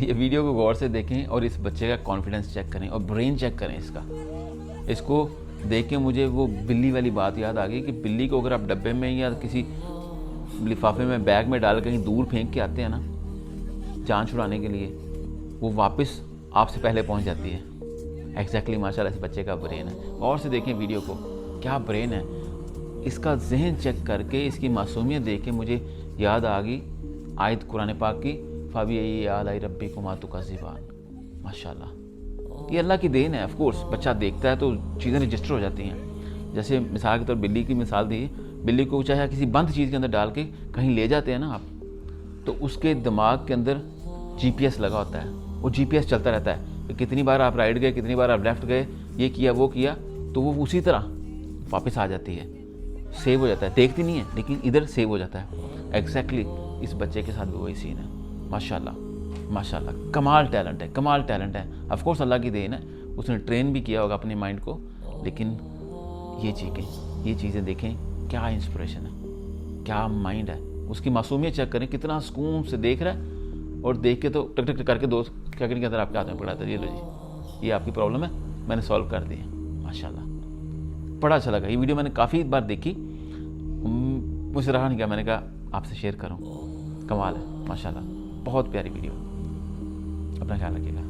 ये वीडियो को गौर से देखें और इस बच्चे का कॉन्फिडेंस चेक करें और ब्रेन चेक करें इसका। इसको देख के मुझे वो बिल्ली वाली बात याद आ गई कि बिल्ली को अगर आप डब्बे में या किसी लिफाफे में बैग में डाल कहीं दूर फेंक के आते हैं ना जान छुड़ाने के लिए, वो वापस आपसे पहले पहुंच जाती है। एग्जैक्टली माशाल्लाह इस बच्चे का ब्रेन है। और से देखें वीडियो को, क्या ब्रेन है इसका। जहन चेक करके इसकी मासूमियत देख के मुझे याद आ गई आयत कुरान पाक की, फ़ाबी याद आई रब्बी को मातु का ज़िबान। माशाल्लाह ये अल्लाह की देन है। ऑफ कोर्स बच्चा देखता है तो चीज़ें रजिस्टर हो जाती हैं। जैसे मिसाल के तौर बिल्ली की मिसाल दी, बिल्ली को चाहे किसी बंद चीज़ के अंदर डाल के कहीं ले जाते हैं ना आप, तो उसके दिमाग के अंदर GPS लगा होता है। वो GPS चलता रहता है कि कितनी बार आप राइट गए, कितनी बार आप लेफ्ट गए, ये किया वो किया, तो वो उसी तरह वापस आ जाती है, सेव हो जाता है। देखती नहीं है लेकिन इधर सेव हो जाता है। एग्जैक्टली इस बच्चे के साथ भी वही सीन है। माशाल्लाह माशाल्लाह, कमाल टैलेंट है, कमाल टैलेंट है। ऑफ कोर्स अल्लाह की देन है, उसने ट्रेन भी किया होगा अपने माइंड को। लेकिन ये चीज़ें देखें, क्या इंस्पिरेशन है, क्या माइंड है। उसकी मासूमियत चेक करें, कितना सुकून से देख रहा है। और देख के तो टक टक करके दोस्त क्या करेंगे, अंदर आपके हाथ में पकड़ाता है, ये लो जी, ये आपकी प्रॉब्लम है, मैंने सॉल्व कर दी है। माशाल्लाह बड़ा अच्छा लगा। ये वीडियो मैंने काफ़ी बार देखी, मुझसे रहा नहीं, क्या मैंने कहा आपसे शेयर करूं। कमाल है माशाल्लाह, बहुत प्यारी वीडियो। अपना ख्याल रखिएगा।